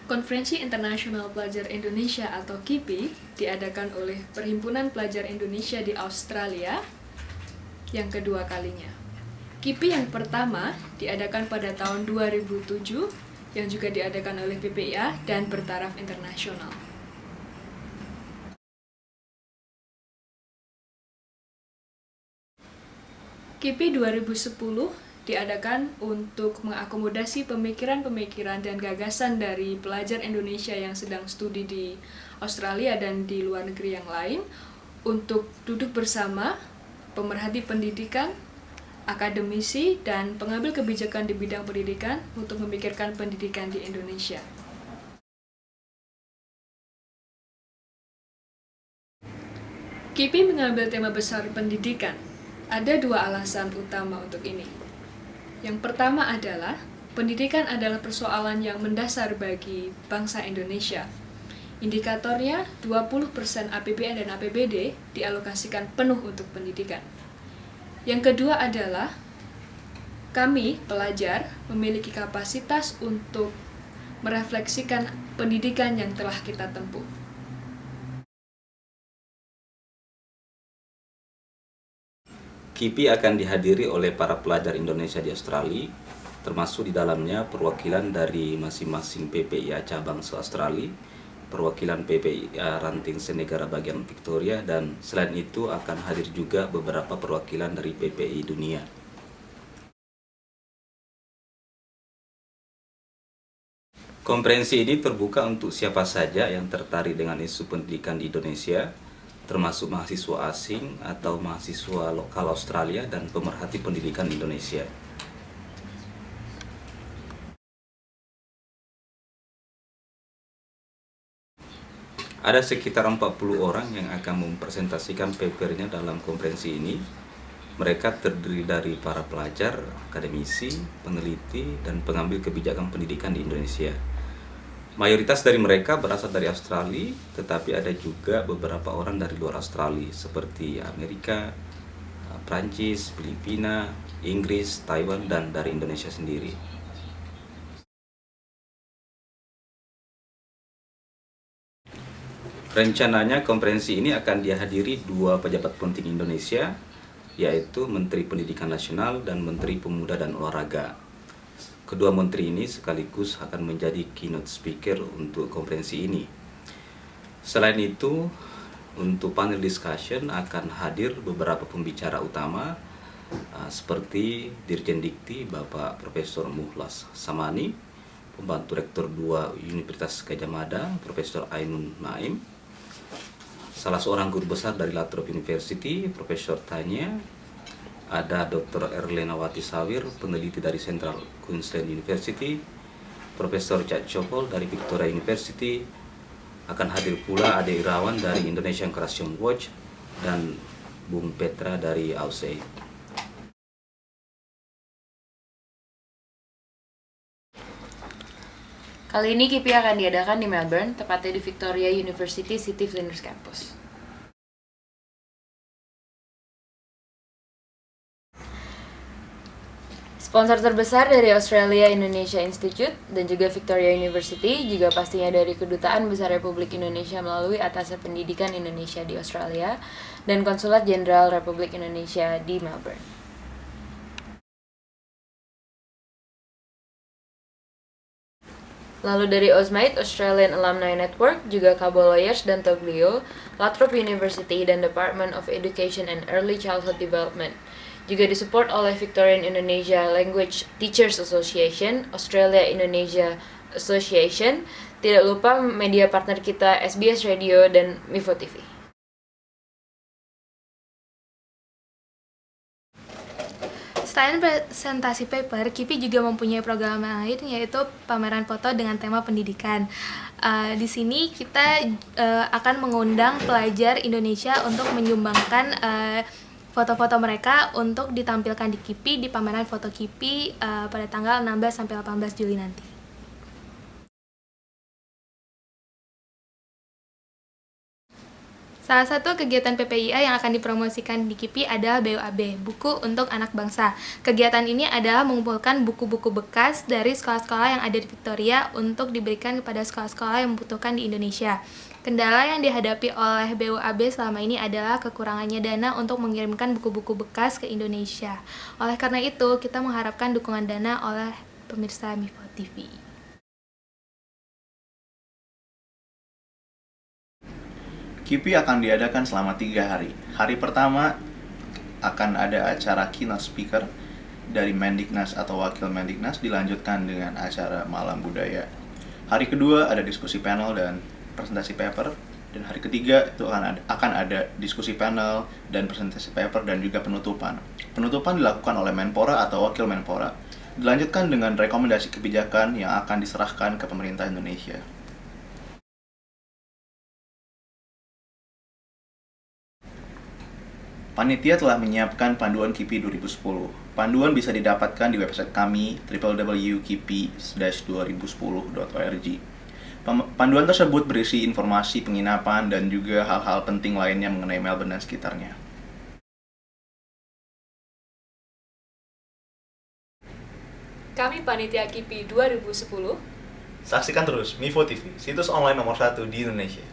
Konferensi Internasional Pelajar Indonesia atau KIPI diadakan oleh Perhimpunan Pelajar Indonesia di Australia yang kedua kalinya. KIPI yang pertama diadakan pada tahun 2007 yang juga diadakan oleh PPIA dan bertaraf internasional. KIPI 2010 diadakan untuk mengakomodasi pemikiran-pemikiran dan gagasan dari pelajar Indonesia yang sedang studi di Australia dan di luar negeri yang lain untuk duduk bersama pemerhati pendidikan, akademisi, dan pengambil kebijakan di bidang pendidikan untuk memikirkan pendidikan di Indonesia. KIPI mengambil tema besar pendidikan. Ada dua alasan utama untuk ini. Yang pertama adalah, pendidikan adalah persoalan yang mendasar bagi bangsa Indonesia. Indikatornya 20% APBN dan APBD dialokasikan penuh untuk pendidikan. Yang kedua adalah, kami, pelajar, memiliki kapasitas untuk merefleksikan pendidikan yang telah kita tempuh. KIPI akan dihadiri oleh para pelajar Indonesia di Australia, termasuk di dalamnya perwakilan dari masing-masing PPIA cabang se-Australia, perwakilan PPIA ranting senegara bagian Victoria, dan selain itu akan hadir juga beberapa perwakilan dari PPI dunia. Konferensi ini terbuka untuk siapa saja yang tertarik dengan isu pendidikan di Indonesia, termasuk mahasiswa asing atau mahasiswa lokal Australia dan pemerhati pendidikan Indonesia. Ada sekitar 40 orang yang akan mempresentasikan papernya dalam konferensi ini. Mereka terdiri dari para pelajar, akademisi, peneliti, dan pengambil kebijakan pendidikan di Indonesia. Mayoritas dari mereka berasal dari Australia, tetapi ada juga beberapa orang dari luar Australia seperti Amerika, Prancis, Filipina, Inggris, Taiwan, dan dari Indonesia sendiri. Rencananya konferensi ini akan dihadiri dua pejabat penting Indonesia, yaitu Menteri Pendidikan Nasional dan Menteri Pemuda dan Olahraga. Kedua menteri ini sekaligus akan menjadi keynote speaker untuk konferensi ini. Selain itu, untuk panel discussion akan hadir beberapa pembicara utama seperti Dirjen Dikti Bapak Profesor Muhlas Samani, Pembantu Rektor 2 Universitas Gadjah Mada Profesor Ainun Naim, salah seorang guru besar dari Latrobe University Profesor Tanya, ada Dr. Erlenawati Sawir, peneliti dari Central Queensland University, Profesor Cak Cokol dari Victoria University, akan hadir pula Ade Irawan dari Indonesian Classroom Watch, dan Bung Petra dari AUSAID. Kali ini KIPI akan diadakan di Melbourne, tepatnya di Victoria University City Flinders Campus. Sponsor terbesar dari Australia Indonesia Institute dan juga Victoria University juga pastinya dari Kedutaan Besar Republik Indonesia melalui Atasé Pendidikan Indonesia di Australia dan Konsulat Jenderal Republik Indonesia di Melbourne. Lalu dari Ausmite, Australian Alumni Network, juga Cabo Lawyers dan Toglio, Latrobe University dan Department of Education and Early Childhood Development. Juga disupport oleh Victorian Indonesia Language Teachers Association, Australia Indonesia Association, tidak lupa media partner kita SBS Radio dan Mivo TV. Selain presentasi paper, KIPI juga mempunyai program lain, yaitu pameran foto dengan tema pendidikan. Di sini kita akan mengundang pelajar Indonesia untuk menyumbangkan foto-foto mereka untuk ditampilkan di KIPI di pameran foto KIPI pada tanggal 16-18 Juli nanti. Salah satu kegiatan PPIA yang akan dipromosikan di KIPI adalah BUAB, Buku untuk Anak Bangsa. Kegiatan ini adalah mengumpulkan buku-buku bekas dari sekolah-sekolah yang ada di Victoria untuk diberikan kepada sekolah-sekolah yang membutuhkan di Indonesia. Kendala yang dihadapi oleh BUAB selama ini adalah kekurangannya dana untuk mengirimkan buku-buku bekas ke Indonesia. Oleh karena itu, kita mengharapkan dukungan dana oleh pemirsa Mivo TV. KIPI akan diadakan selama 3 hari. Hari pertama akan ada acara keynote speaker dari Mendiknas atau Wakil Mendiknas, dilanjutkan dengan acara malam budaya. Hari kedua ada diskusi panel dan presentasi paper, dan hari ketiga itu akan ada diskusi panel dan presentasi paper dan juga penutupan. Penutupan dilakukan oleh Menpora atau Wakil Menpora, dilanjutkan dengan rekomendasi kebijakan yang akan diserahkan ke pemerintah Indonesia. Panitia telah menyiapkan panduan KIPI 2010. Panduan bisa didapatkan di website kami www.kipi-2010.org. Panduan tersebut berisi informasi penginapan dan juga hal-hal penting lainnya mengenai Melbourne dan sekitarnya. Kami Panitia KIPI 2010. Saksikan terus Mivo TV, situs online nomor 1 di Indonesia.